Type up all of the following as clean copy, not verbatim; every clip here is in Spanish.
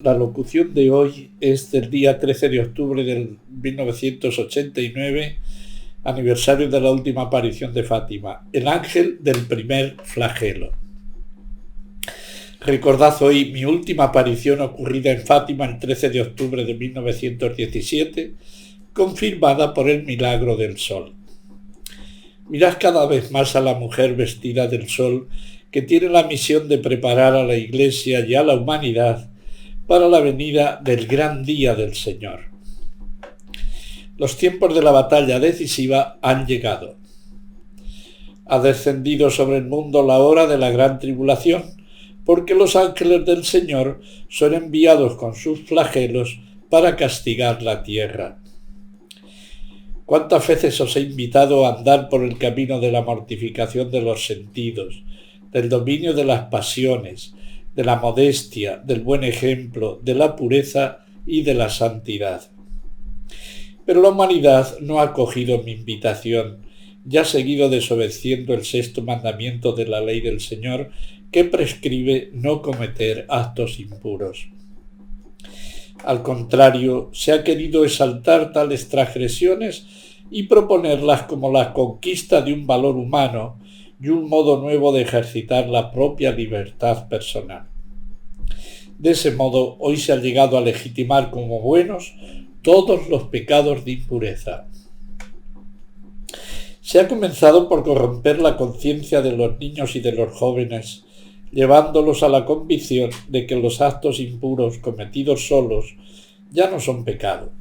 La locución de hoy es del día 13 de octubre del 1989, aniversario de la última aparición de Fátima, el ángel del primer flagelo. Recordad hoy mi última aparición ocurrida en Fátima el 13 de octubre de 1917, confirmada por el milagro del sol. Mirad cada vez más a la mujer vestida del sol, que tiene la misión de preparar a la Iglesia y a la humanidad para la venida del gran día del Señor. Los tiempos de la batalla decisiva han llegado. Ha descendido sobre el mundo la hora de la gran tribulación, porque los ángeles del Señor son enviados con sus flagelos para castigar la tierra. ¿Cuántas veces os he invitado a andar por el camino de la mortificación de los sentidos, del dominio de las pasiones, de la modestia, del buen ejemplo, de la pureza y de la santidad? Pero la humanidad no ha acogido mi invitación y ha seguido desobedeciendo el sexto mandamiento de la ley del Señor, que prescribe no cometer actos impuros. Al contrario, se ha querido exaltar tales transgresiones y proponerlas como la conquista de un valor humano y un modo nuevo de ejercitar la propia libertad personal. De ese modo, hoy se ha llegado a legitimar como buenos todos los pecados de impureza. Se ha comenzado por corromper la conciencia de los niños y de los jóvenes, llevándolos a la convicción de que los actos impuros cometidos solos ya no son pecado,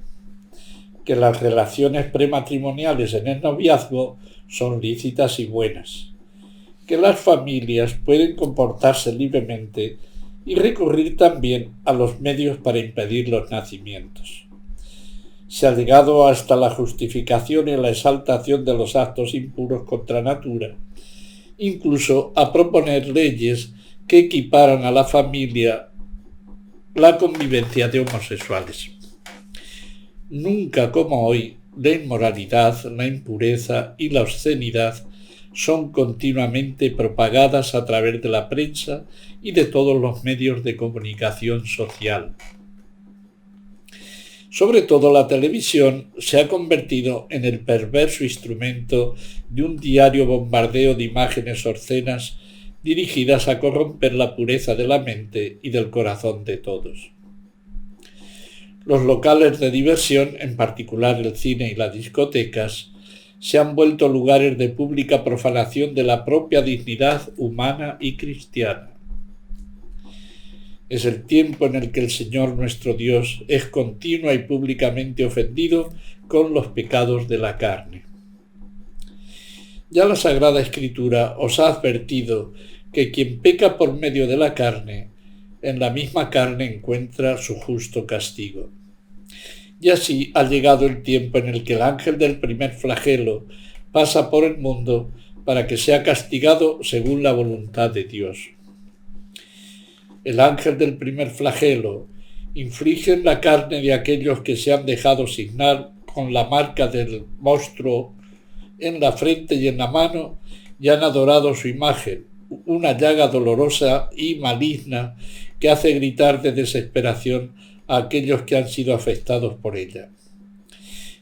que las relaciones prematrimoniales en el noviazgo son lícitas y buenas, que las familias pueden comportarse libremente y recurrir también a los medios para impedir los nacimientos. Se ha llegado hasta la justificación y la exaltación de los actos impuros contra natura, incluso a proponer leyes que equiparan a la familia la convivencia de homosexuales. Nunca como hoy, la inmoralidad, la impureza y la obscenidad son continuamente propagadas a través de la prensa y de todos los medios de comunicación social. Sobre todo la televisión se ha convertido en el perverso instrumento de un diario bombardeo de imágenes obscenas dirigidas a corromper la pureza de la mente y del corazón de todos. Los locales de diversión, en particular el cine y las discotecas, se han vuelto lugares de pública profanación de la propia dignidad humana y cristiana. Es el tiempo en el que el Señor nuestro Dios es continua y públicamente ofendido con los pecados de la carne. Ya la Sagrada Escritura os ha advertido que quien peca por medio de la carne, en la misma carne encuentra su justo castigo. Y así ha llegado el tiempo en el que el ángel del primer flagelo pasa por el mundo para que sea castigado según la voluntad de Dios. El ángel del primer flagelo inflige en la carne de aquellos que se han dejado signar con la marca del monstruo en la frente y en la mano y han adorado su imagen, una llaga dolorosa y maligna que hace gritar de desesperación a aquellos que han sido afectados por ella.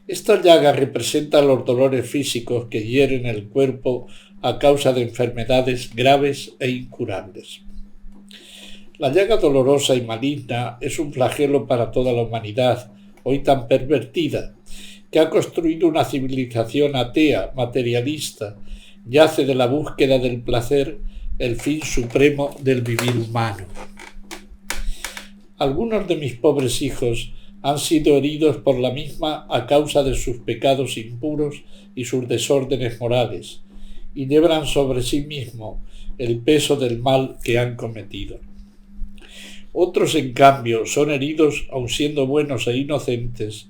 Esta llaga representa los dolores físicos que hieren el cuerpo a causa de enfermedades graves e incurables. La llaga dolorosa y maligna es un flagelo para toda la humanidad, hoy tan pervertida, que ha construido una civilización atea, materialista, y hace de la búsqueda del placer el fin supremo del vivir humano. Algunos de mis pobres hijos han sido heridos por la misma a causa de sus pecados impuros y sus desórdenes morales, y llevan sobre sí mismos el peso del mal que han cometido. Otros, en cambio, son heridos aun siendo buenos e inocentes.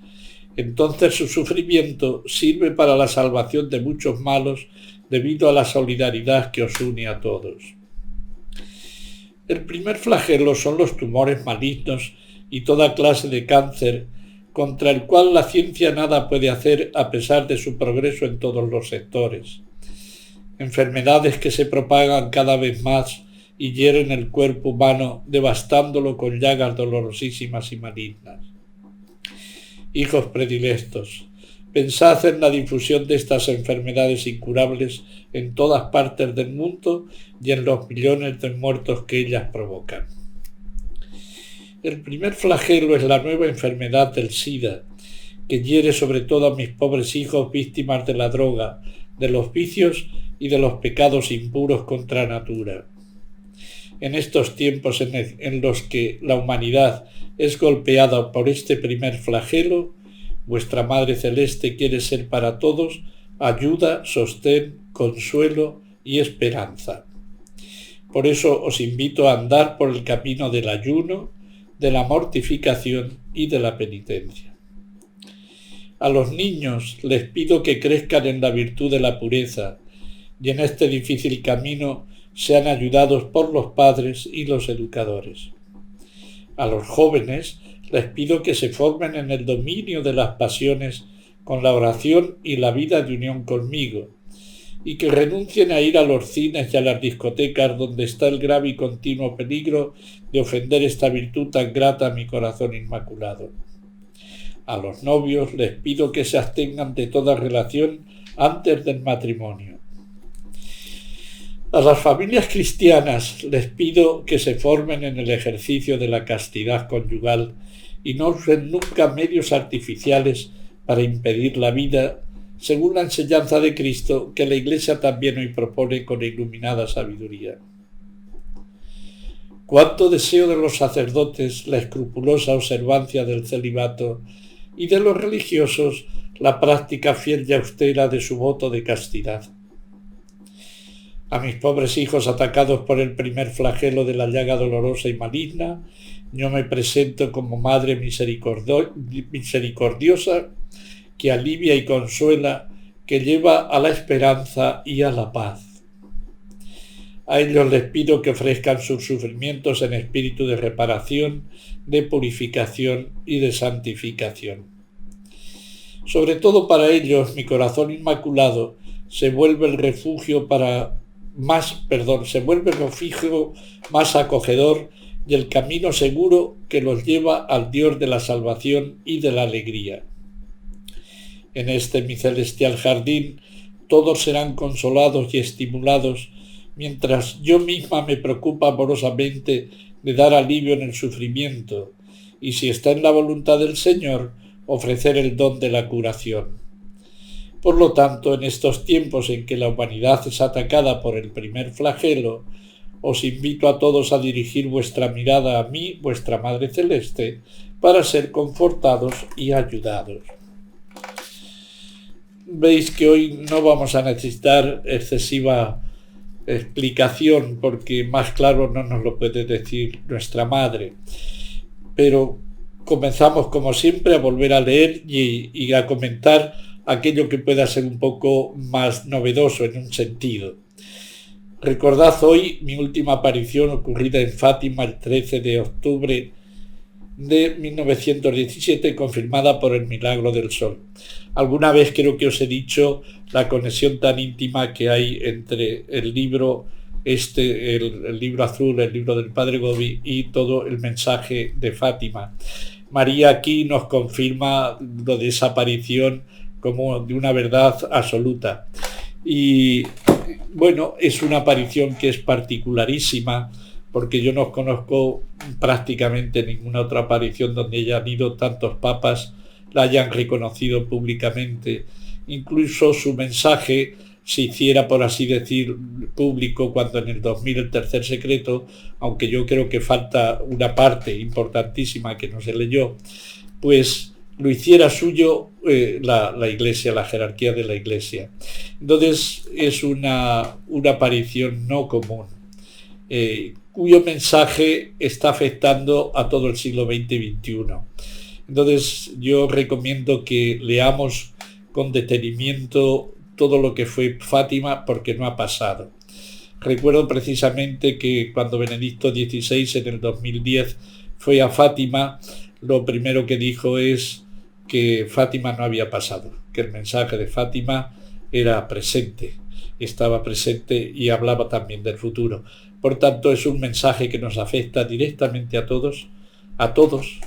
Entonces su sufrimiento sirve para la salvación de muchos malos debido a la solidaridad que os une a todos. El primer flagelo son los tumores malignos y toda clase de cáncer, contra el cual la ciencia nada puede hacer a pesar de su progreso en todos los sectores. Enfermedades que se propagan cada vez más y hieren el cuerpo humano, devastándolo con llagas dolorosísimas y malignas. Hijos predilectos, pensad en la difusión de estas enfermedades incurables en todas partes del mundo y en los millones de muertos que ellas provocan. El primer flagelo es la nueva enfermedad del SIDA, que hiere sobre todo a mis pobres hijos víctimas de la droga, de los vicios y de los pecados impuros contra natura. En estos tiempos en los que la humanidad es golpeada por este primer flagelo, vuestra Madre Celeste quiere ser para todos ayuda, sostén, consuelo y esperanza. Por eso os invito a andar por el camino del ayuno, de la mortificación y de la penitencia. A los niños les pido que crezcan en la virtud de la pureza y en este difícil camino sean ayudados por los padres y los educadores. A los jóvenes les pido que se formen en el dominio de las pasiones con la oración y la vida de unión conmigo, y que renuncien a ir a los cines y a las discotecas donde está el grave y continuo peligro de ofender esta virtud tan grata a mi corazón inmaculado. A los novios les pido que se abstengan de toda relación antes del matrimonio. A las familias cristianas les pido que se formen en el ejercicio de la castidad conyugal y no usen nunca medios artificiales para impedir la vida, según la enseñanza de Cristo que la Iglesia también hoy propone con iluminada sabiduría. Cuánto deseo de los sacerdotes la escrupulosa observancia del celibato y de los religiosos la práctica fiel y austera de su voto de castidad. A mis pobres hijos atacados por el primer flagelo de la llaga dolorosa y maligna, yo me presento como Madre misericordiosa que alivia y consuela, que lleva a la esperanza y a la paz. A ellos les pido que ofrezcan sus sufrimientos en espíritu de reparación, de purificación y de santificación. Sobre todo para ellos, mi corazón inmaculado se vuelve el refugio más acogedor y el camino seguro que los lleva al Dios de la salvación y de la alegría. En este mi celestial jardín todos serán consolados y estimulados, mientras yo misma me preocupo amorosamente de dar alivio en el sufrimiento, y si está en la voluntad del Señor, ofrecer el don de la curación. Por lo tanto, en estos tiempos en que la humanidad es atacada por el primer flagelo, os invito a todos a dirigir vuestra mirada a mí, vuestra Madre Celeste, para ser confortados y ayudados. Veis que hoy no vamos a necesitar excesiva explicación porque más claro no nos lo puede decir nuestra Madre. Pero comenzamos como siempre a volver a leer y a comentar aquello que pueda ser un poco más novedoso en un sentido. Recordad hoy mi última aparición ocurrida en Fátima el 13 de octubre de 1917, confirmada por el milagro del sol. Alguna vez creo que os he dicho la conexión tan íntima que hay entre el libro el libro azul, el libro del Padre Gobi y todo el mensaje de Fátima. María aquí nos confirma lo de esa aparición como de una verdad absoluta. Y bueno, es una aparición que es particularísima, porque yo no conozco prácticamente ninguna otra aparición donde hayan ido tantos papas, la hayan reconocido públicamente. Incluso su mensaje se hiciera, por así decir, público cuando en el 2000 el tercer secreto, aunque yo creo que falta una parte importantísima que no se leyó, pues lo hiciera suyo la Iglesia, la jerarquía de la Iglesia. Entonces es una aparición no común, cuyo mensaje está afectando a todo el siglo XX y XXI. Entonces yo recomiendo que leamos con detenimiento todo lo que fue Fátima, porque no ha pasado. Recuerdo precisamente que cuando Benedicto XVI en el 2010 fue a Fátima, lo primero que dijo es que Fátima no había pasado, que el mensaje de Fátima era presente, estaba presente y hablaba también del futuro. Por tanto, es un mensaje que nos afecta directamente a todos,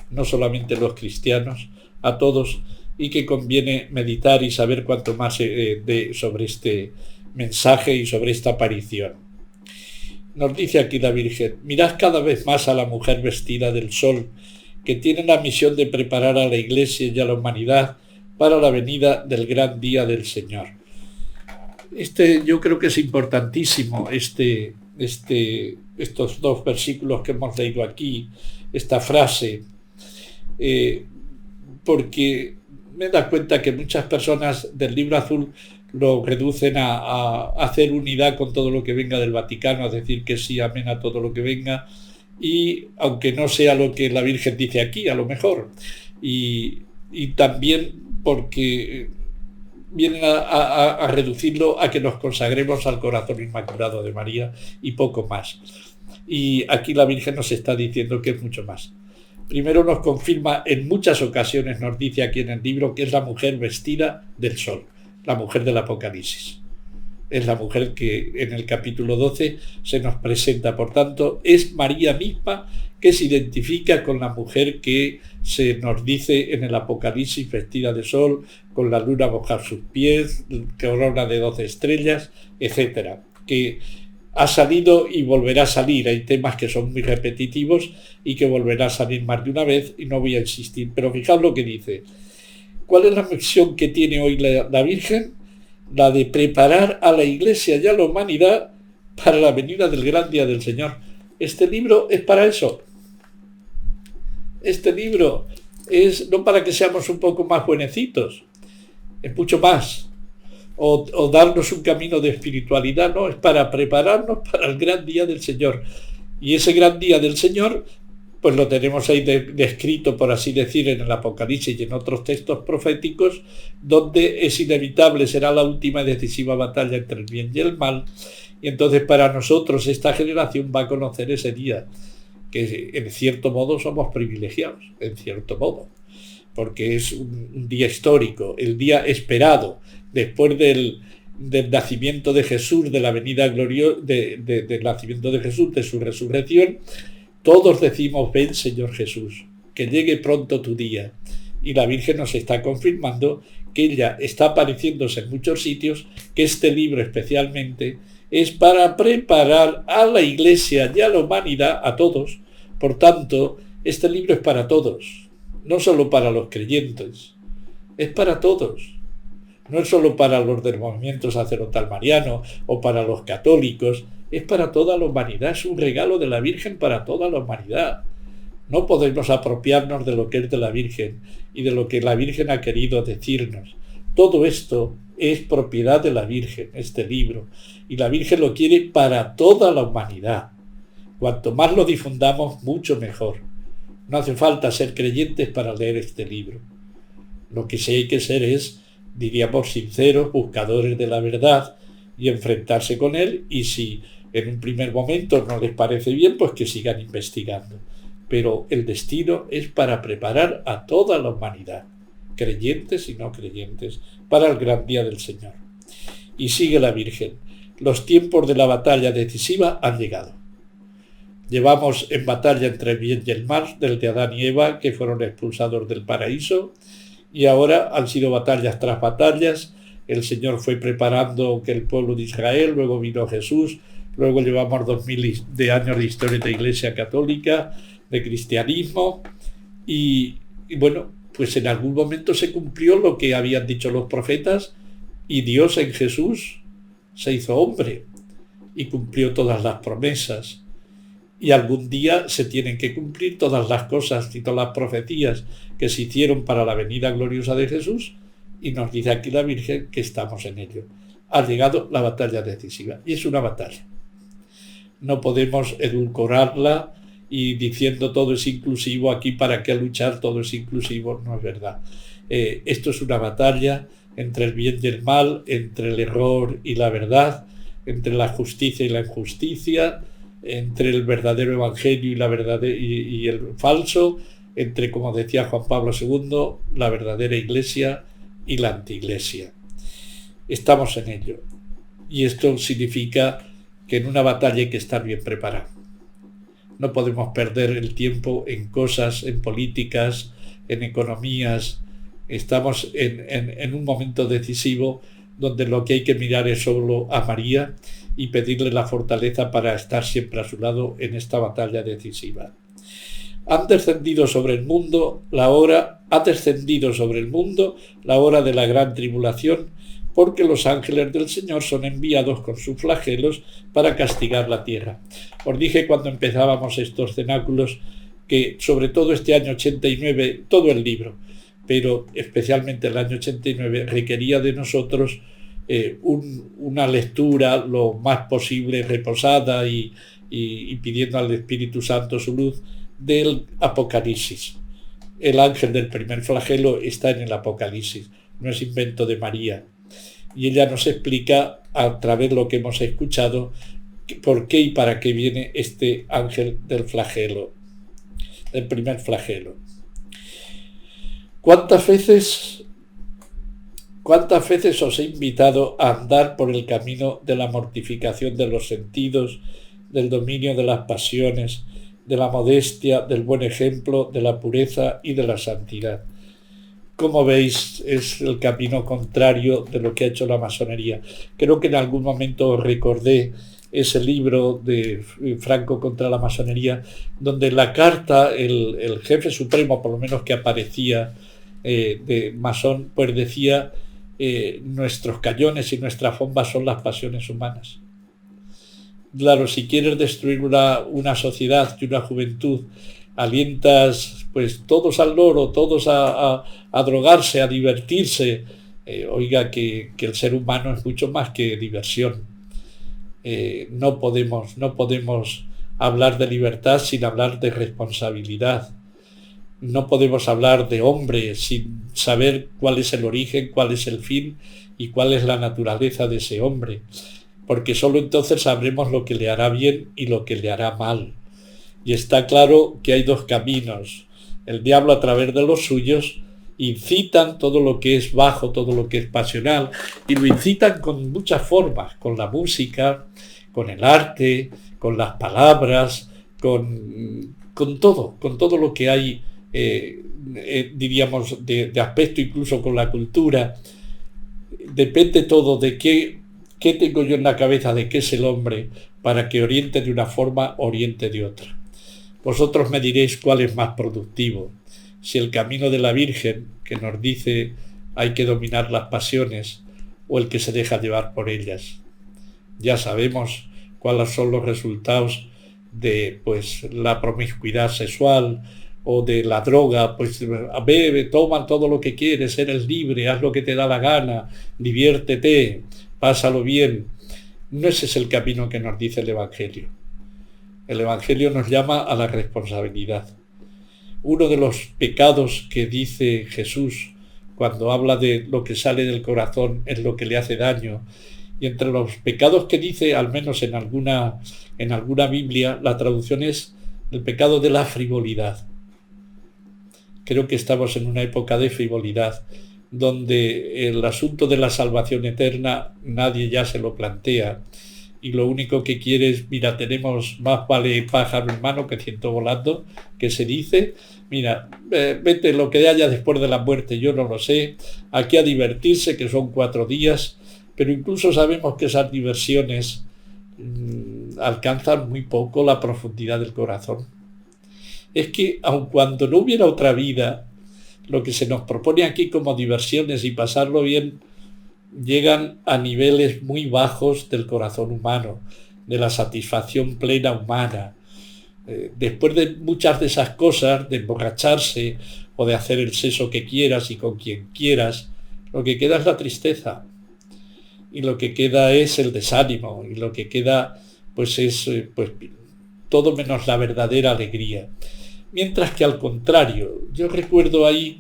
no solamente los cristianos, a todos, y que conviene meditar y saber cuanto más sobre este mensaje y sobre esta aparición. Nos dice aquí la Virgen: mirad cada vez más a la mujer vestida del sol, que tiene la misión de preparar a la Iglesia y a la humanidad para la venida del gran día del Señor. Yo creo que es importantísimo estos dos versículos que hemos leído aquí, esta frase, porque me da cuenta que muchas personas del Libro Azul lo reducen a hacer unidad con todo lo que venga del Vaticano, a decir que sí, amén a todo lo que venga, y aunque no sea lo que la Virgen dice aquí, a lo mejor, y también porque vienen a reducirlo a que nos consagremos al corazón inmaculado de María y poco más. Y aquí la Virgen nos está diciendo que es mucho más. Primero nos confirma, en muchas ocasiones nos dice aquí en el libro, que es la mujer vestida del sol, la mujer del Apocalipsis. Es la mujer que en el capítulo 12 se nos presenta. Por tanto, es María misma que se identifica con la mujer que se nos dice en el Apocalipsis, vestida de sol, con la luna bajo sus pies, corona de 12 estrellas, etc. Que ha salido y volverá a salir. Hay temas que son muy repetitivos y que volverá a salir más de una vez, y no voy a insistir. Pero fijaos lo que dice. ¿Cuál es la misión que tiene hoy la Virgen? La de preparar a la Iglesia y a la humanidad para la venida del gran día del Señor. Este libro es para eso. Este libro es no para que seamos un poco más buenecitos, es mucho más, o darnos un camino de espiritualidad, no, es para prepararnos para el gran día del Señor. Y ese gran día del Señor, pues lo tenemos ahí descrito, por así decir, en el Apocalipsis y en otros textos proféticos, donde es inevitable, será la última y decisiva batalla entre el bien y el mal. Y entonces para nosotros esta generación va a conocer ese día, que en cierto modo somos privilegiados, en cierto modo, porque es un día histórico, el día esperado, después del nacimiento de Jesús, de la venida gloriosa, del nacimiento de Jesús, de su resurrección. Todos decimos: ven, Señor Jesús, que llegue pronto tu día. Y la Virgen nos está confirmando que ella está apareciéndose en muchos sitios, que este libro especialmente es para preparar a la Iglesia y a la humanidad, a todos. Por tanto, este libro es para todos, no solo para los creyentes, es para todos. No es solo para los del movimiento sacerdotal mariano o para los católicos, es para toda la humanidad, es un regalo de la Virgen para toda la humanidad. No podemos apropiarnos de lo que es de la Virgen y de lo que la Virgen ha querido decirnos. Todo esto es propiedad de la Virgen, este libro, y la Virgen lo quiere para toda la humanidad. Cuanto más lo difundamos, mucho mejor. No hace falta ser creyentes para leer este libro. Lo que sí hay que ser es, diríamos, sinceros, buscadores de la verdad y enfrentarse con él, y si en un primer momento no les parece bien, pues que sigan investigando. Pero el destino es para preparar a toda la humanidad, creyentes y no creyentes, para el gran día del Señor. Y sigue la Virgen: los tiempos de la batalla decisiva han llegado. Llevamos en batalla entre el bien y el mal, desde Adán y Eva, que fueron expulsados del paraíso, y ahora han sido batallas tras batallas. El Señor fue preparando que el pueblo de Israel, luego vino Jesús, luego llevamos 2000 de años de historia de la Iglesia Católica, de cristianismo, y bueno, pues en algún momento se cumplió lo que habían dicho los profetas, y Dios en Jesús se hizo hombre y cumplió todas las promesas. Y algún día se tienen que cumplir todas las cosas y todas las profecías que se hicieron para la venida gloriosa de Jesús, y nos dice aquí la Virgen que estamos en ello. Ha llegado la batalla decisiva, y es una batalla. No podemos edulcorarla y diciendo todo es inclusivo, aquí para qué luchar, todo es inclusivo, no es verdad. Esto es una batalla entre el bien y el mal, entre el error y la verdad, entre la justicia y la injusticia, entre el verdadero evangelio y el falso, entre, como decía Juan Pablo II, la verdadera iglesia y la antiiglesia. Estamos en ello. Y esto significa que en una batalla hay que estar bien preparado. No podemos perder el tiempo en cosas, en políticas, en economías. Estamos en un momento decisivo donde lo que hay que mirar es solo a María y pedirle la fortaleza para estar siempre a su lado en esta batalla decisiva. Ha descendido sobre el mundo la hora de la gran tribulación, porque los ángeles del Señor son enviados con sus flagelos para castigar la tierra. Os dije cuando empezábamos estos cenáculos que sobre todo este año 89, todo el libro, pero especialmente el año 89, requería de nosotros una lectura lo más posible reposada y pidiendo al Espíritu Santo su luz del Apocalipsis. El ángel del primer flagelo está en el Apocalipsis, no es invento de María. Y ella nos explica, a través de lo que hemos escuchado, por qué y para qué viene este ángel del flagelo, del primer flagelo. ¿Cuántas veces os he invitado a andar por el camino de la mortificación de los sentidos, del dominio de las pasiones, de la modestia, del buen ejemplo, de la pureza y de la santidad? Como veis, es el camino contrario de lo que ha hecho la masonería. Creo que en algún momento os recordé ese libro de Franco contra la masonería, donde en la carta el jefe supremo, por lo menos que aparecía de masón, pues decía: nuestros cañones y nuestras bombas son las pasiones humanas. Claro, si quieres destruir una sociedad y una juventud, alientas pues todos al loro, todos a drogarse, a divertirse. Oiga, que el ser humano es mucho más que diversión. No podemos hablar de libertad sin hablar de responsabilidad. No podemos hablar de hombre sin saber cuál es el origen, cuál es el fin y cuál es la naturaleza de ese hombre, porque solo entonces sabremos lo que le hará bien y lo que le hará mal. Y está claro que hay dos caminos. El diablo, a través de los suyos, incitan todo lo que es bajo, todo lo que es pasional, y lo incitan con muchas formas, con la música, con el arte, con las palabras, con todo lo que hay, diríamos, de aspecto, incluso con la cultura. Depende todo de qué tengo yo en la cabeza, de qué es el hombre, para que oriente de una forma, oriente de otra. Vosotros me diréis cuál es más productivo, si el camino de la Virgen, que nos dice hay que dominar las pasiones, o el que se deja llevar por ellas. Ya sabemos cuáles son los resultados de la promiscuidad sexual o de la droga. Pues bebe, toma todo lo que quieres, eres libre, haz lo que te da la gana, diviértete, pásalo bien. No ese es el camino que nos dice el Evangelio. El Evangelio nos llama a la responsabilidad. Uno de los pecados que dice Jesús cuando habla de lo que sale del corazón es lo que le hace daño. Y entre los pecados que dice, al menos en alguna Biblia, la traducción es el pecado de la frivolidad. Creo que estamos en una época de frivolidad, donde el asunto de la salvación eterna nadie ya se lo plantea. Y lo único que quiere es, mira, tenemos más vale pájaro en mano que ciento volando, que se dice, mira, vete lo que haya después de la muerte, yo no lo sé, aquí a divertirse, que son 4 días, pero incluso sabemos que esas diversiones alcanzan muy poco la profundidad del corazón. Es que aun cuando no hubiera otra vida, lo que se nos propone aquí como diversiones y pasarlo bien, llegan a niveles muy bajos del corazón humano, de la satisfacción plena humana. Después de muchas de esas cosas, de emborracharse o de hacer el sexo que quieras y con quien quieras, lo que queda es la tristeza, y lo que queda es el desánimo, y lo que queda es todo menos la verdadera alegría. Mientras que al contrario, yo recuerdo ahí,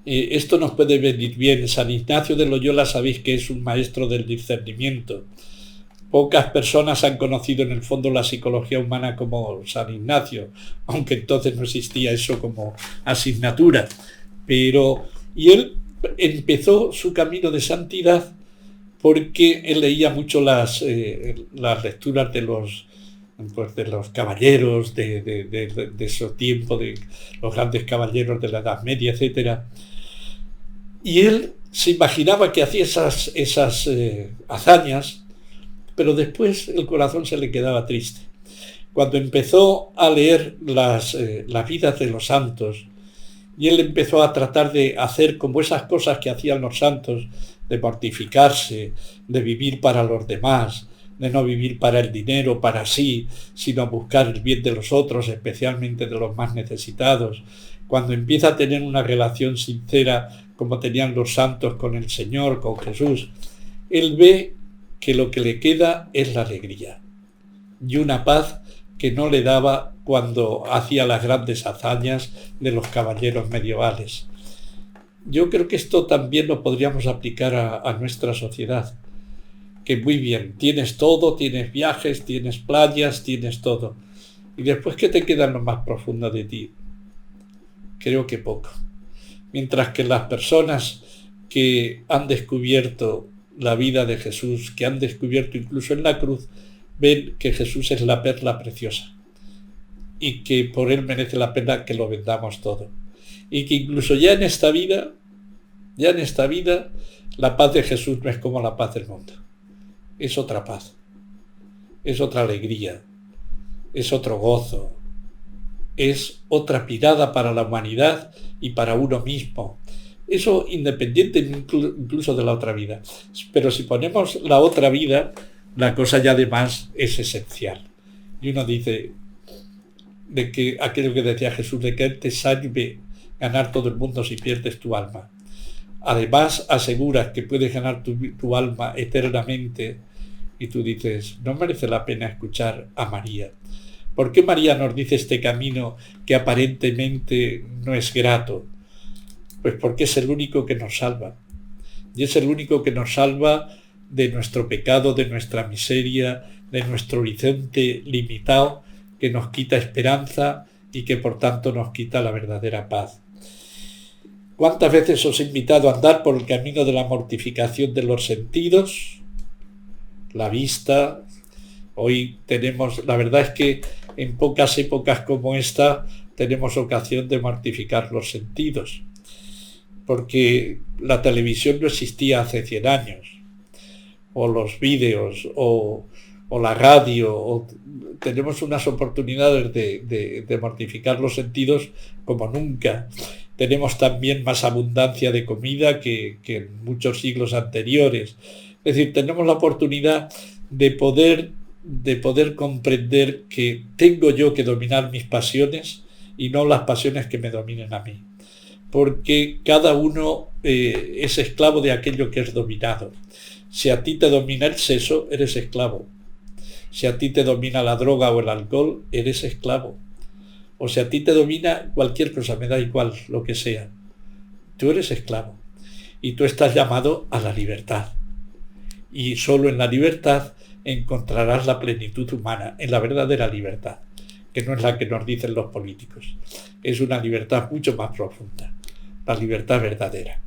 esto nos puede venir bien. San Ignacio de Loyola, sabéis que es un maestro del discernimiento. Pocas personas han conocido en el fondo la psicología humana como San Ignacio, aunque entonces no existía eso como asignatura. Y él empezó su camino de santidad porque él leía mucho las lecturas de los caballeros de ese tiempo, de los grandes caballeros de la Edad Media, etcétera. Y él se imaginaba que hacía esas hazañas, pero después el corazón se le quedaba triste. Cuando empezó a leer las vidas de los santos, y él empezó a tratar de hacer como esas cosas que hacían los santos, de mortificarse, de vivir para los demás, de no vivir para el dinero, para sí, sino buscar el bien de los otros, especialmente de los más necesitados. Cuando empieza a tener una relación sincera, como tenían los santos con el Señor, con Jesús, él ve que lo que le queda es la alegría y una paz que no le daba cuando hacía las grandes hazañas de los caballeros medievales. Yo creo que esto también lo podríamos aplicar a nuestra sociedad, que muy bien, tienes todo, tienes viajes, tienes playas, tienes todo. ¿Y después qué te queda en lo más profundo de ti? Creo que poco. Mientras que las personas que han descubierto la vida de Jesús, que han descubierto incluso en la cruz, ven que Jesús es la perla preciosa y que por él merece la pena que lo vendamos todo. Y que incluso ya en esta vida, la paz de Jesús no es como la paz del mundo. Es otra paz, es otra alegría, es otro gozo, es otra mirada para la humanidad y para uno mismo. Eso independiente incluso de la otra vida. Pero si ponemos la otra vida, la cosa ya además es esencial. Y uno dice de que aquello que decía Jesús, de que te sirve ganar todo el mundo si pierdes tu alma. Además aseguras que puedes ganar tu alma eternamente y tú dices, no merece la pena escuchar a María. ¿Por qué María nos dice este camino que aparentemente no es grato? Pues porque es el único que nos salva. Y es el único que nos salva de nuestro pecado, de nuestra miseria, de nuestro horizonte limitado, que nos quita esperanza y que por tanto nos quita la verdadera paz. ¿Cuántas veces os he invitado a andar por el camino de la mortificación de los sentidos? La vista. Hoy tenemos, la verdad es que en pocas épocas como esta tenemos ocasión de mortificar los sentidos, porque la televisión no existía hace 100 años, o los vídeos, o la radio, tenemos unas oportunidades de mortificar los sentidos como nunca. Tenemos también más abundancia de comida que en muchos siglos anteriores. Es decir, tenemos la oportunidad de poder comprender que tengo yo que dominar mis pasiones y no las pasiones que me dominen a mí. Porque cada uno es esclavo de aquello que es dominado. Si a ti te domina el sexo, eres esclavo. Si a ti te domina la droga o el alcohol, eres esclavo. O si a ti te domina cualquier cosa, me da igual lo que sea. Tú eres esclavo. Y tú estás llamado a la libertad. Y solo en la libertad encontrarás la plenitud humana, en la verdadera libertad, que no es la que nos dicen los políticos. Es una libertad mucho más profunda, la libertad verdadera.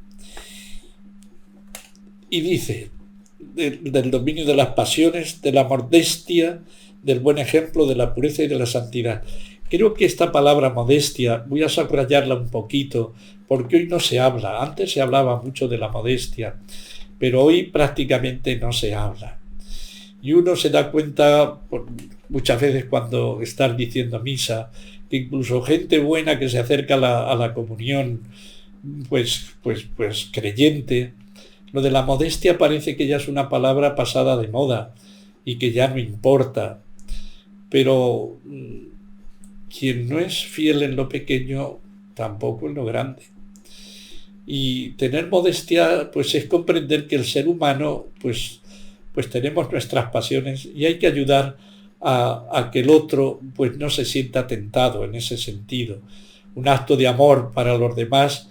Y dice, del dominio de las pasiones, de la modestia, del buen ejemplo, de la pureza y de la santidad. Creo que esta palabra modestia, voy a subrayarla un poquito, porque hoy no se habla. Antes se hablaba mucho de la modestia, pero hoy prácticamente no se habla. Y uno se da cuenta muchas veces cuando estás diciendo misa, que incluso gente buena que se acerca a la comunión, pues creyente, lo de la modestia parece que ya es una palabra pasada de moda y que ya no importa. Pero quien no es fiel en lo pequeño, tampoco en lo grande. Y tener modestia, pues es comprender que el ser humano, pues tenemos nuestras pasiones y hay que ayudar a que el otro, pues no se sienta tentado en ese sentido. Un acto de amor para los demás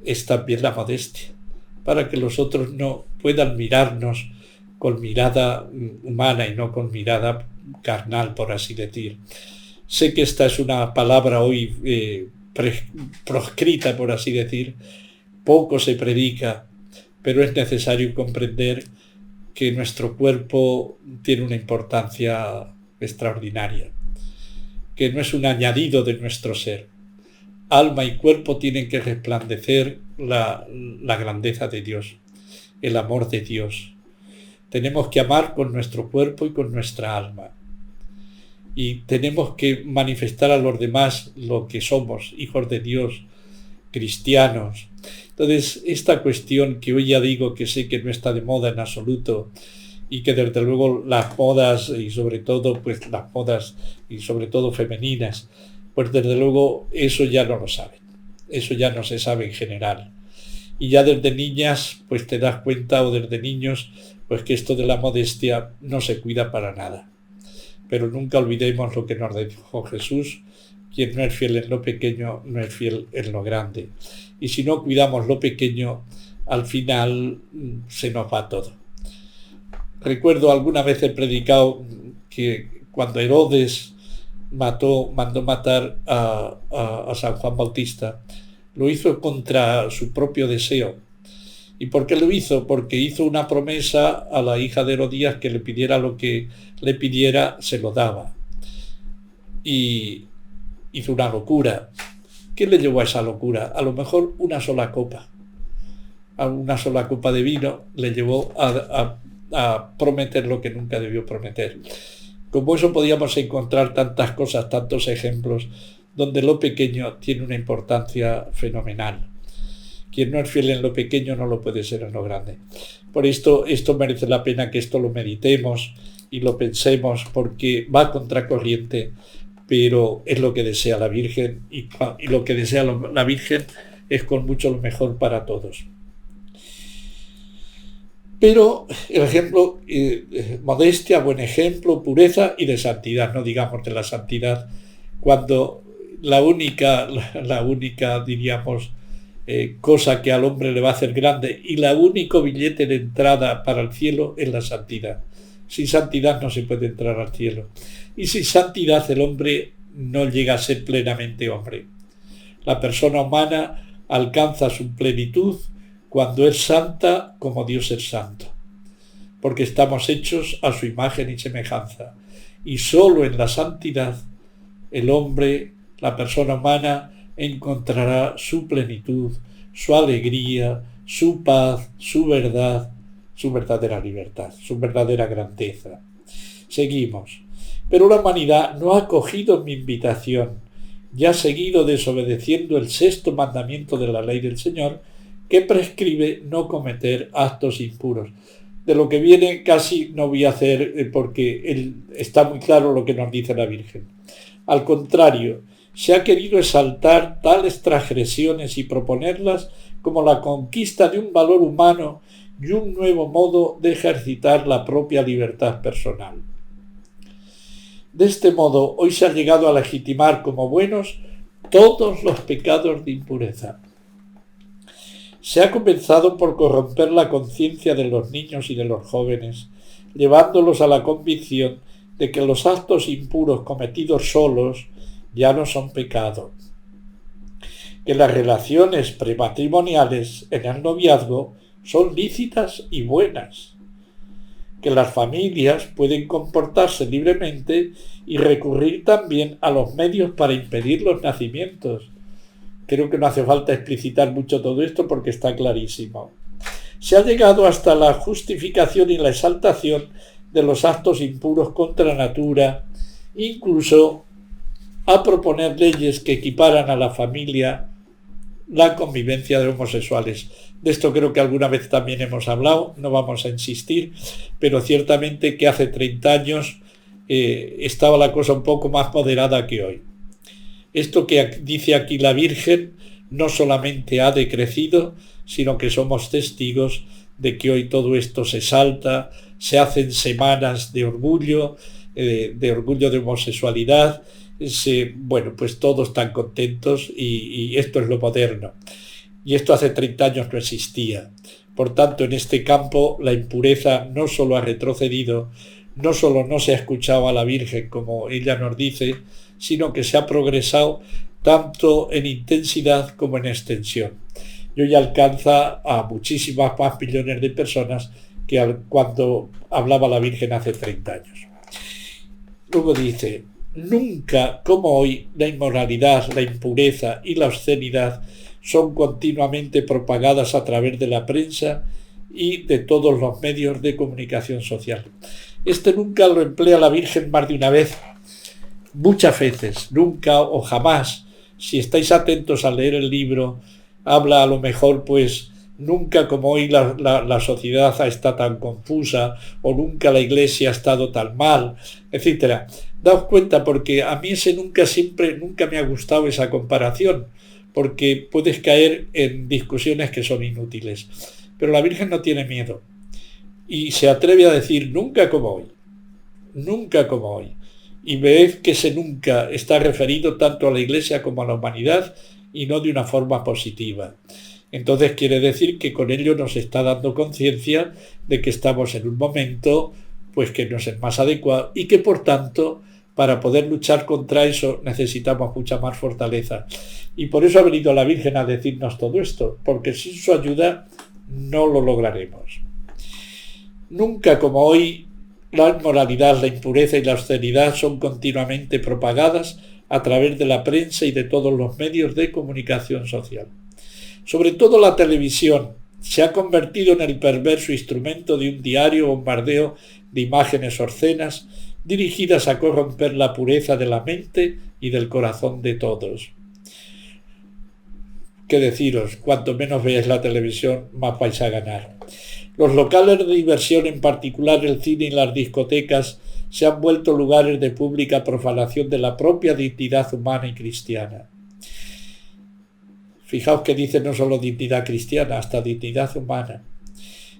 es también la modestia, para que los otros no puedan mirarnos con mirada humana y no con mirada carnal, por así decir. Sé que esta es una palabra hoy proscrita, por así decir, poco se predica, pero es necesario comprender que nuestro cuerpo tiene una importancia extraordinaria, que no es un añadido de nuestro ser. Alma y cuerpo tienen que resplandecer la grandeza de Dios, el amor de Dios. Tenemos que amar con nuestro cuerpo y con nuestra alma. Y tenemos que manifestar a los demás lo que somos, hijos de Dios, cristianos. Entonces, esta cuestión que hoy ya digo que sé que no está de moda en absoluto, y que desde luego las modas y sobre todo femeninas, pues desde luego eso ya no lo saben, eso ya no se sabe en general. Y ya desde niñas pues te das cuenta, o desde niños, pues que esto de la modestia no se cuida para nada. Pero nunca olvidemos lo que nos dijo Jesús: quien no es fiel en lo pequeño no es fiel en lo grande. Y si no cuidamos lo pequeño, al final se nos va todo. Recuerdo alguna vez he predicado que cuando Herodes mandó matar a San Juan Bautista, lo hizo contra su propio deseo. ¿Y por qué lo hizo? Porque hizo una promesa a la hija de Herodías que le pidiera lo que le pidiera, se lo daba. Y hizo una locura. ¿Qué le llevó a esa locura? A lo mejor una sola copa de vino le llevó a prometer lo que nunca debió prometer. Como eso podíamos encontrar tantas cosas, tantos ejemplos, donde lo pequeño tiene una importancia fenomenal. Quien no es fiel en lo pequeño no lo puede ser en lo grande. Por esto merece la pena que esto lo meditemos y lo pensemos, porque va contracorriente, pero es lo que desea la Virgen, y lo que desea la Virgen es con mucho lo mejor para todos. Pero el ejemplo, modestia, buen ejemplo, pureza y de santidad, no digamos de la santidad, cuando la única diríamos, cosa que al hombre le va a hacer grande y el único billete de entrada para el cielo es la santidad. Sin santidad no se puede entrar al cielo. Y sin santidad el hombre no llega a ser plenamente hombre. La persona humana alcanza su plenitud cuando es santa como Dios es santo, porque estamos hechos a su imagen y semejanza, y sólo en la santidad el hombre, la persona humana, encontrará su plenitud, su alegría, su paz, su verdad, su verdadera libertad, su verdadera grandeza. Seguimos. Pero la humanidad no ha acogido mi invitación y ha seguido desobedeciendo el 6º mandamiento de la ley del Señor, que prescribe no cometer actos impuros. De lo que viene casi no voy a hacer, porque está muy claro lo que nos dice la Virgen. Al contrario, se ha querido exaltar tales transgresiones y proponerlas como la conquista de un valor humano y un nuevo modo de ejercitar la propia libertad personal. De este modo, hoy se ha llegado a legitimar como buenos todos los pecados de impureza. Se ha comenzado por corromper la conciencia de los niños y de los jóvenes, llevándolos a la convicción de que los actos impuros cometidos solos ya no son pecado, que las relaciones prematrimoniales en el noviazgo son lícitas y buenas, que las familias pueden comportarse libremente y recurrir también a los medios para impedir los nacimientos. Creo que no hace falta explicitar mucho todo esto porque está clarísimo. Se ha llegado hasta la justificación y la exaltación de los actos impuros contra natura, incluso a proponer leyes que equiparan a la familia la convivencia de homosexuales. De esto creo que alguna vez también hemos hablado, no vamos a insistir, pero ciertamente que hace 30 años estaba la cosa un poco más moderada que hoy. Esto que dice aquí la Virgen no solamente ha decrecido, sino que somos testigos de que hoy todo esto se exalta, se hacen semanas de orgullo de homosexualidad, pues todos están contentos y esto es lo moderno. Y esto hace 30 años no existía. Por tanto, en este campo la impureza no solo ha retrocedido, no solo no se ha escuchado a la Virgen como ella nos dice, sino que se ha progresado tanto en intensidad como en extensión. Y hoy alcanza a muchísimas más millones de personas cuando hablaba la Virgen hace 30 años. Luego dice: nunca como hoy la inmoralidad, la impureza y la obscenidad son continuamente propagadas a través de la prensa y de todos los medios de comunicación social. Nunca lo emplea la Virgen más de una vez, muchas veces, nunca o jamás. Si estáis atentos a leer el libro, habla a lo mejor pues nunca como hoy la sociedad está tan confusa, o nunca la Iglesia ha estado tan mal, etc. Daos cuenta, porque a mí nunca me ha gustado esa comparación, porque puedes caer en discusiones que son inútiles. Pero la Virgen no tiene miedo y se atreve a decir nunca como hoy, nunca como hoy. Y veis que ese nunca está referido tanto a la Iglesia como a la humanidad, y no de una forma positiva. Entonces quiere decir que con ello nos está dando conciencia de que estamos en un momento pues que no es el más adecuado, y que por tanto para poder luchar contra eso necesitamos mucha más fortaleza. Y por eso ha venido la Virgen a decirnos todo esto, porque sin su ayuda no lo lograremos. Nunca como hoy la inmoralidad, la impureza y la obscenidad son continuamente propagadas a través de la prensa y de todos los medios de comunicación social. Sobre todo la televisión se ha convertido en el perverso instrumento de un diario bombardeo de imágenes obscenas dirigidas a corromper la pureza de la mente y del corazón de todos. ¿Qué deciros? Cuanto menos veáis la televisión, más vais a ganar. Los locales de diversión, en particular el cine y las discotecas, se han vuelto lugares de pública profanación de la propia dignidad humana y cristiana. Fijaos que dice no solo dignidad cristiana, hasta dignidad humana.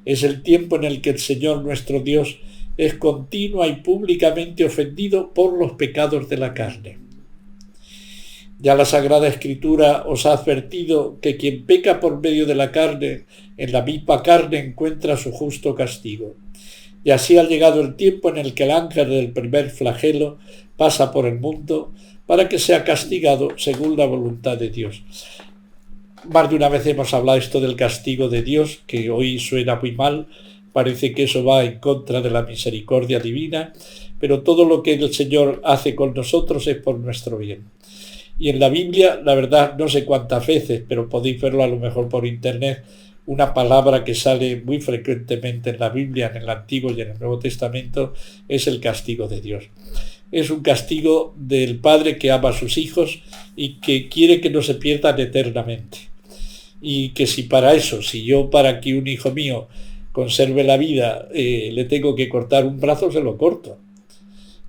Es el tiempo en el que el Señor nuestro Dios es continua y públicamente ofendido por los pecados de la carne. Ya la Sagrada Escritura os ha advertido que quien peca por medio de la carne, en la misma carne encuentra su justo castigo. Y así ha llegado el tiempo en el que el ángel del primer flagelo pasa por el mundo para que sea castigado según la voluntad de Dios. Más de una vez hemos hablado esto del castigo de Dios, que hoy suena muy mal, parece que eso va en contra de la misericordia divina, pero todo lo que el Señor hace con nosotros es por nuestro bien. Y en la Biblia, la verdad, no sé cuántas veces, pero podéis verlo a lo mejor por internet, una palabra que sale muy frecuentemente en la Biblia, en el Antiguo y en el Nuevo Testamento, es el castigo de Dios. Es un castigo del Padre que ama a sus hijos y que quiere que no se pierdan eternamente. Y que si yo para que un hijo mío conserve la vida, le tengo que cortar un brazo, se lo corto.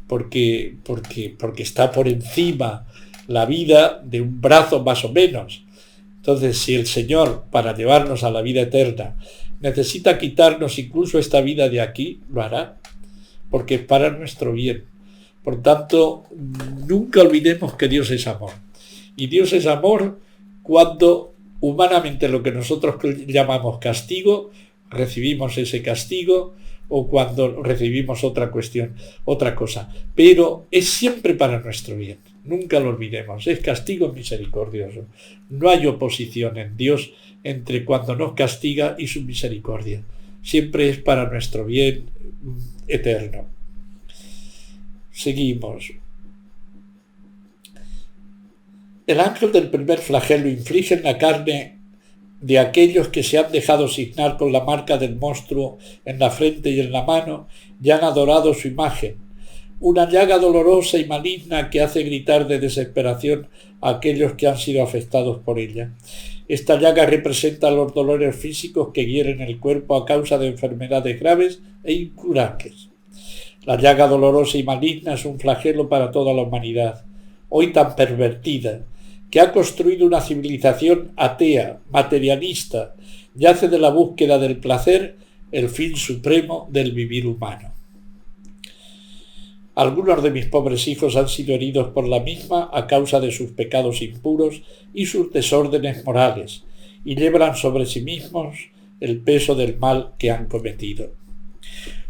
Porque está por encima la vida de un brazo más o menos. Entonces, si el Señor, para llevarnos a la vida eterna, necesita quitarnos incluso esta vida de aquí, lo hará, porque es para nuestro bien. Por tanto, nunca olvidemos que Dios es amor. Y Dios es amor cuando humanamente lo que nosotros llamamos castigo, recibimos ese castigo, o cuando recibimos otra cosa. Pero es siempre para nuestro bien. Nunca lo olvidemos. Es castigo misericordioso. No hay oposición en Dios entre cuando nos castiga y su misericordia. Siempre es para nuestro bien eterno. Seguimos. El ángel del primer flagelo inflige en la carne de aquellos que se han dejado signar con la marca del monstruo en la frente y en la mano y han adorado su imagen, una llaga dolorosa y maligna que hace gritar de desesperación a aquellos que han sido afectados por ella. Esta llaga representa los dolores físicos que hieren el cuerpo a causa de enfermedades graves e incurables. La llaga dolorosa y maligna es un flagelo para toda la humanidad, hoy tan pervertida, que ha construido una civilización atea, materialista, y hace de la búsqueda del placer el fin supremo del vivir humano. Algunos de mis pobres hijos han sido heridos por la misma a causa de sus pecados impuros y sus desórdenes morales, y llevan sobre sí mismos el peso del mal que han cometido.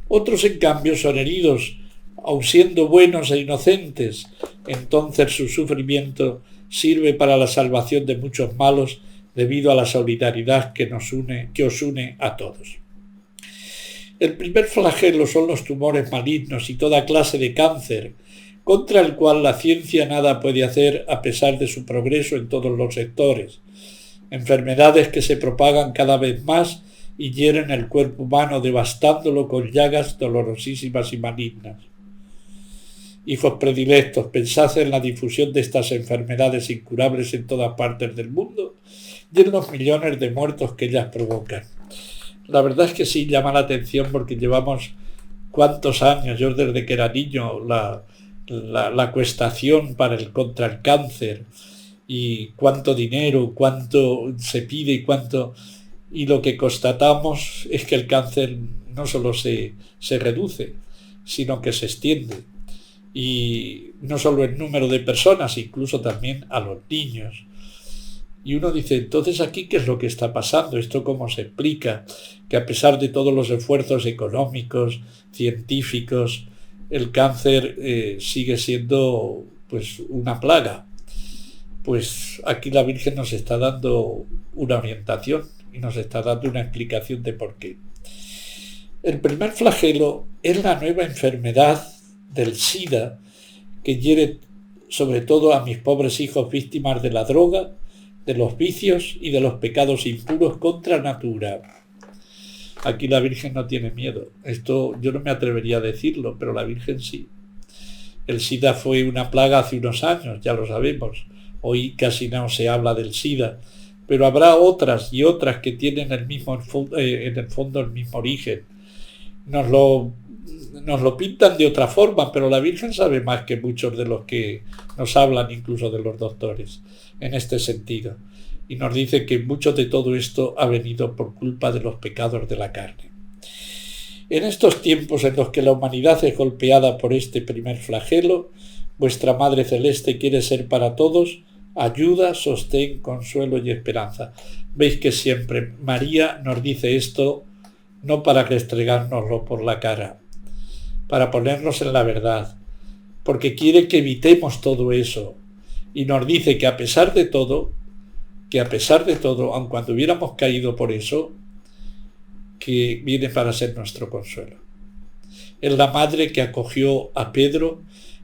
Otros, en cambio, son heridos, aun siendo buenos e inocentes. Entonces su sufrimiento sirve para la salvación de muchos malos debido a la solidaridad que os une a todos. El primer flagelo son los tumores malignos y toda clase de cáncer, contra el cual la ciencia nada puede hacer a pesar de su progreso en todos los sectores. Enfermedades que se propagan cada vez más y hieren el cuerpo humano devastándolo con llagas dolorosísimas y malignas. Hijos predilectos, pensad en la difusión de estas enfermedades incurables en todas partes del mundo y en los millones de muertos que ellas provocan. La verdad es que sí llama la atención porque llevamos cuántos años, yo desde que era niño, la cuestación contra el cáncer y cuánto dinero, cuánto se pide y lo que constatamos es que el cáncer no solo se reduce, sino que se extiende. Y no solo el número de personas, incluso también a los niños. Y uno dice, entonces aquí, ¿qué es lo que está pasando? ¿Esto cómo se explica? Que a pesar de todos los esfuerzos económicos, científicos, el cáncer sigue siendo pues una plaga. Pues aquí la Virgen nos está dando una orientación y nos está dando una explicación de por qué. El primer flagelo es la nueva enfermedad del SIDA, que hiere sobre todo a mis pobres hijos víctimas de la droga, de los vicios y de los pecados impuros contra natura. Aquí la Virgen no tiene miedo. Esto yo no me atrevería a decirlo, pero la Virgen sí. El SIDA fue una plaga hace unos años, ya lo sabemos. Hoy casi no se habla del SIDA, pero habrá otras y otras que tienen en el fondo el mismo origen. Nos lo pintan de otra forma, pero la Virgen sabe más que muchos de los que nos hablan, incluso de los doctores, en este sentido. Y nos dice que mucho de todo esto ha venido por culpa de los pecados de la carne. En estos tiempos en los que la humanidad es golpeada por este primer flagelo, vuestra Madre Celeste quiere ser para todos ayuda, sostén, consuelo y esperanza. Veis que siempre María nos dice esto no para restregárnoslo por la cara, para ponernos en la verdad, porque quiere que evitemos todo eso. Y nos dice que a pesar de todo, aun cuando hubiéramos caído por eso, que viene para ser nuestro consuelo. Es la madre que acogió a Pedro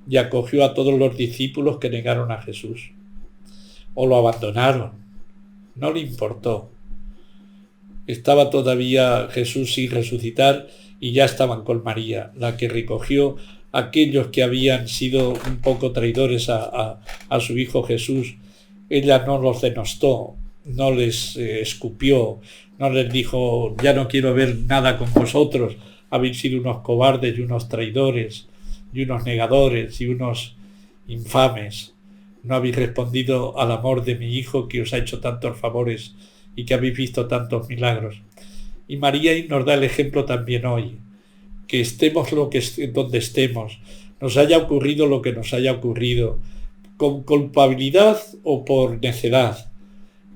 y acogió a todos los discípulos que negaron a Jesús, o lo abandonaron, no le importó. Estaba todavía Jesús sin resucitar y ya estaban con María, la que recogió a aquellos que habían sido un poco traidores a su Hijo Jesús. Ella no los denostó, no les escupió, no les dijo, ya no quiero ver nada con vosotros, habéis sido unos cobardes y unos traidores y unos negadores y unos infames. No habéis respondido al amor de mi Hijo que os ha hecho tantos favores y que habéis visto tantos milagros. Y María nos da el ejemplo también hoy, que estemos donde estemos, nos haya ocurrido lo que nos haya ocurrido, con culpabilidad o por necedad,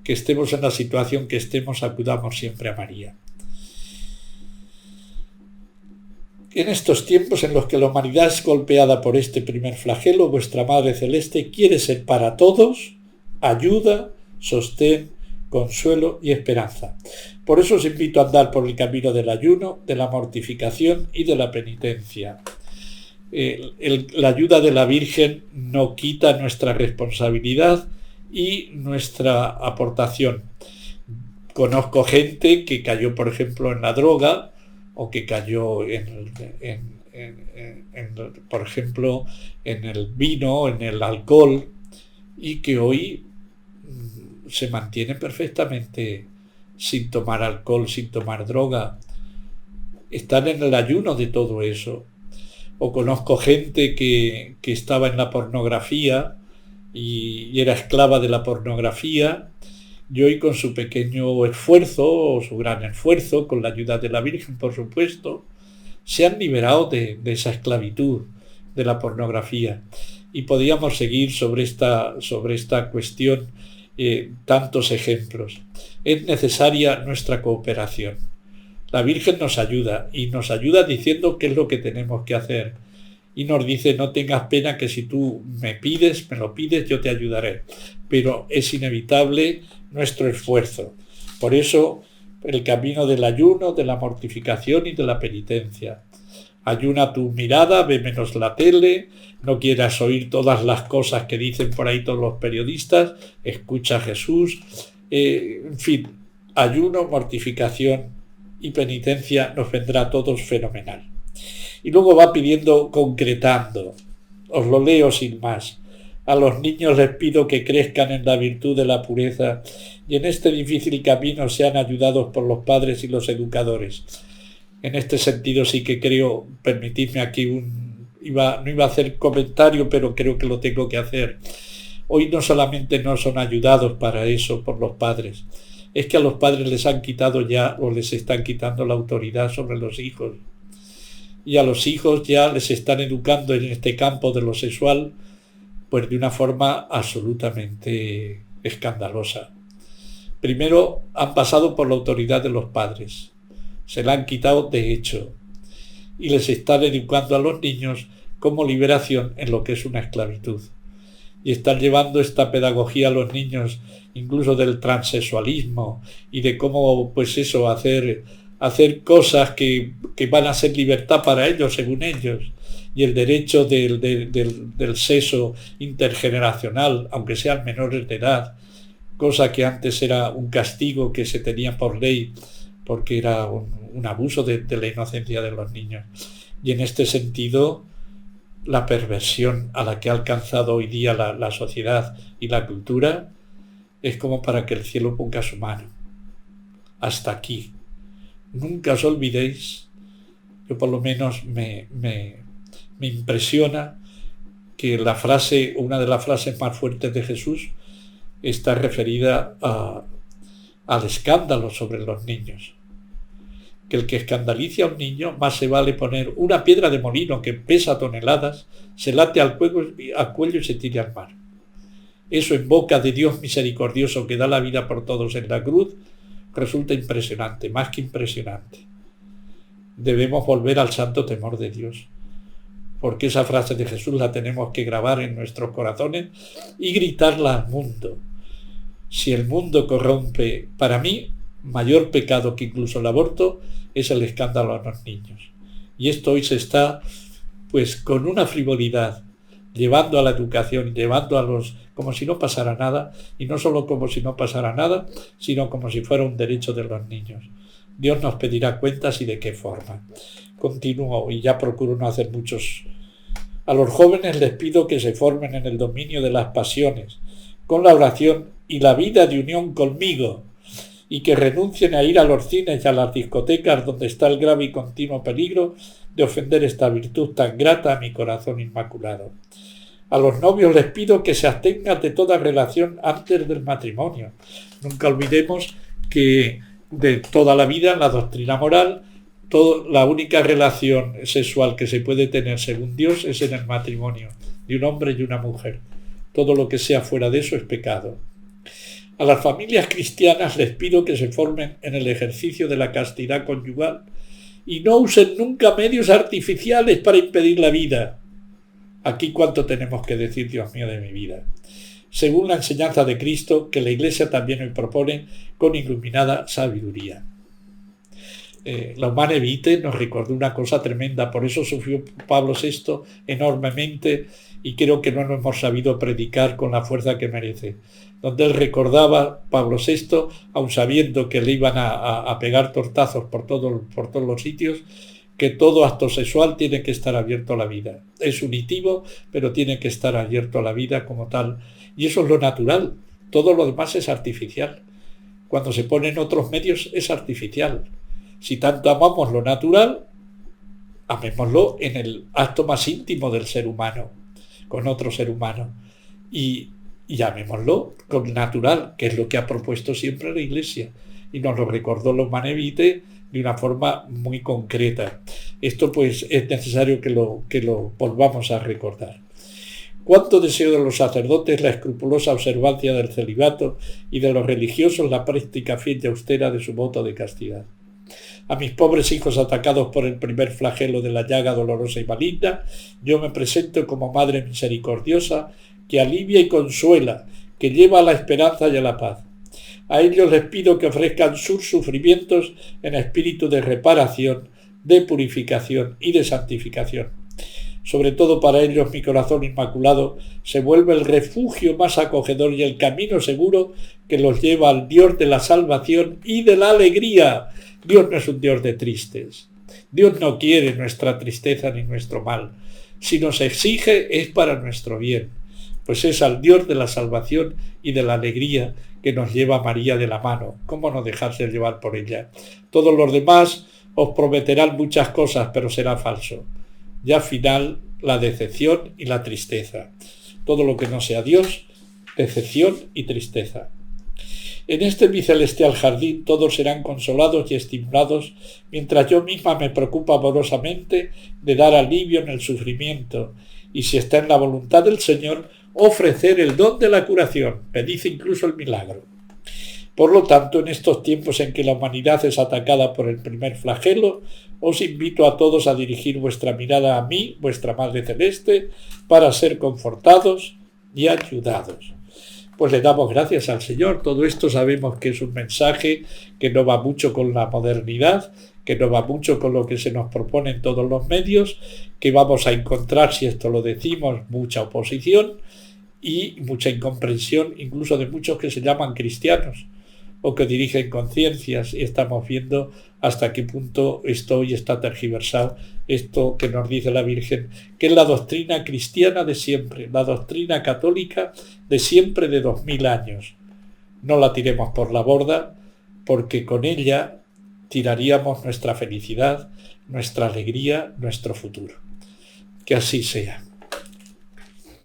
que estemos en la situación que estemos, acudamos siempre a María. En estos tiempos en los que la humanidad es golpeada por este primer flagelo, vuestra Madre Celeste quiere ser para todos ayuda, sostén, consuelo y esperanza. Por eso os invito a andar por el camino del ayuno, de la mortificación y de la penitencia. La ayuda de la Virgen no quita nuestra responsabilidad y nuestra aportación. Conozco gente que cayó, por ejemplo, en la droga o que cayó por ejemplo, en el vino, en el alcohol, y que hoy se mantiene perfectamente sin tomar alcohol, sin tomar droga. Están en el ayuno de todo eso. O conozco gente que estaba en la pornografía y era esclava de la pornografía, y hoy con su pequeño esfuerzo o su gran esfuerzo, con la ayuda de la Virgen por supuesto, se han liberado de esa esclavitud de la pornografía. Y podríamos seguir sobre esta cuestión tantos ejemplos. Es necesaria nuestra cooperación. La Virgen nos ayuda y nos ayuda diciendo qué es lo que tenemos que hacer. Y nos dice, no tengas pena que si tú me lo pides, yo te ayudaré. Pero es inevitable nuestro esfuerzo. Por eso el camino del ayuno, de la mortificación y de la penitencia. Ayuna tu mirada, ve menos la tele, no quieras oír todas las cosas que dicen por ahí todos los periodistas, escucha a Jesús, en fin, ayuno, mortificación y penitencia nos vendrá a todos fenomenal. Y luego va pidiendo, concretando, os lo leo sin más. A los niños les pido que crezcan en la virtud de la pureza y en este difícil camino sean ayudados por los padres y los educadores. En este sentido sí que creo, permitidme aquí no iba a hacer comentario, pero creo que lo tengo que hacer. Hoy no solamente no son ayudados para eso por los padres, es que a los padres les han quitado ya o les están quitando la autoridad sobre los hijos. Y a los hijos ya les están educando en este campo de lo sexual, pues de una forma absolutamente escandalosa. Primero han pasado por la autoridad de los padres, se la han quitado de hecho, y les están educando a los niños como liberación en lo que es una esclavitud. Y están llevando esta pedagogía a los niños, incluso del transexualismo y de cómo, pues eso, hacer cosas que van a ser libertad para ellos, según ellos, y el derecho del sexo intergeneracional, aunque sean menores de edad, cosa que antes era un castigo que se tenía por ley, porque era un abuso de la inocencia de los niños. Y en este sentido, la perversión a la que ha alcanzado hoy día la sociedad y la cultura es como para que el cielo ponga su mano. Hasta aquí. Nunca os olvidéis, yo por lo menos me impresiona que una de las frases más fuertes de Jesús está referida al escándalo sobre los niños. Que el que escandalice a un niño, más se vale poner una piedra de molino que pesa toneladas, se late al cuello y se tire al mar. Eso en boca de Dios misericordioso que da la vida por todos en la cruz, resulta impresionante, más que impresionante. Debemos volver al santo temor de Dios, porque esa frase de Jesús la tenemos que grabar en nuestros corazones y gritarla al mundo. Si el mundo corrompe, para mí, mayor pecado que incluso el aborto es el escándalo a los niños. Y esto hoy se está, pues, con una frivolidad, llevando a la educación, llevando a los como si no pasara nada, y no solo como si no pasara nada, sino como si fuera un derecho de los niños. Dios nos pedirá cuentas y de qué forma. Continúo y ya procuro no hacer muchos. A los jóvenes les pido que se formen en el dominio de las pasiones, con la oración y la vida de unión conmigo, y que renuncien a ir a los cines y a las discotecas donde está el grave y continuo peligro de ofender esta virtud tan grata a mi corazón inmaculado. A los novios les pido que se abstengan de toda relación antes del matrimonio. Nunca olvidemos que de toda la vida, en la doctrina moral, la única relación sexual que se puede tener según Dios es en el matrimonio, de un hombre y una mujer. Todo lo que sea fuera de eso es pecado. A las familias cristianas les pido que se formen en el ejercicio de la castidad conyugal y no usen nunca medios artificiales para impedir la vida. Aquí cuánto tenemos que decir, Dios mío, de mi vida. Según la enseñanza de Cristo, que la Iglesia también hoy propone con iluminada sabiduría. La Humane Vitae nos recordó una cosa tremenda, por eso sufrió Pablo VI enormemente y creo que no lo hemos sabido predicar con la fuerza que merece. Donde él recordaba, Pablo VI, aun sabiendo que le iban a pegar tortazos por todos los sitios, que todo acto sexual tiene que estar abierto a la vida. Es unitivo, pero tiene que estar abierto a la vida como tal. Y eso es lo natural. Todo lo demás es artificial. Cuando se ponen otros medios es artificial. Si tanto amamos lo natural, amémoslo en el acto más íntimo del ser humano, con otro ser humano. Y llamémoslo con natural, que es lo que ha propuesto siempre la Iglesia. Y nos lo recordó los Humane Vitae de una forma muy concreta. Esto pues es necesario que lo volvamos a recordar. Cuánto deseo de los sacerdotes la escrupulosa observancia del celibato y de los religiosos la práctica fiel y austera de su voto de castidad. A mis pobres hijos atacados por el primer flagelo de la llaga dolorosa y maligna, yo me presento como Madre misericordiosa que alivia y consuela, que lleva a la esperanza y a la paz. A ellos les pido que ofrezcan sus sufrimientos en espíritu de reparación, de purificación y de santificación. Sobre todo para ellos mi corazón inmaculado se vuelve el refugio más acogedor y el camino seguro que los lleva al Dios de la salvación y de la alegría. Dios no es un Dios de tristes. Dios no quiere nuestra tristeza ni nuestro mal. Si nos exige es para nuestro bien, pues es al Dios de la salvación y de la alegría que nos lleva María de la mano. ¿Cómo no dejarse llevar por ella? Todos los demás os prometerán muchas cosas, pero será falso. Ya al final, la decepción y la tristeza. Todo lo que no sea Dios, decepción y tristeza. En este mi celestial jardín todos serán consolados y estimulados, mientras yo misma me preocupo amorosamente de dar alivio en el sufrimiento, y si está en la voluntad del Señor, ofrecer el don de la curación, pedid incluso el milagro. Por lo tanto, en estos tiempos en que la humanidad es atacada por el primer flagelo, os invito a todos a dirigir vuestra mirada a mí, vuestra Madre Celeste, para ser confortados y ayudados. Pues le damos gracias al Señor. Todo esto sabemos que es un mensaje que no va mucho con la modernidad, que no va mucho con lo que se nos propone en todos los medios, que vamos a encontrar, si esto lo decimos, mucha oposición y mucha incomprensión, incluso de muchos que se llaman cristianos o que dirigen conciencias, y estamos viendo hasta qué punto esto hoy está tergiversado, esto que nos dice la Virgen, que es la doctrina cristiana de siempre, la doctrina católica de siempre, de 2000 años. No la tiremos por la borda, porque con ella tiraríamos nuestra felicidad, nuestra alegría, nuestro futuro. Que así sea.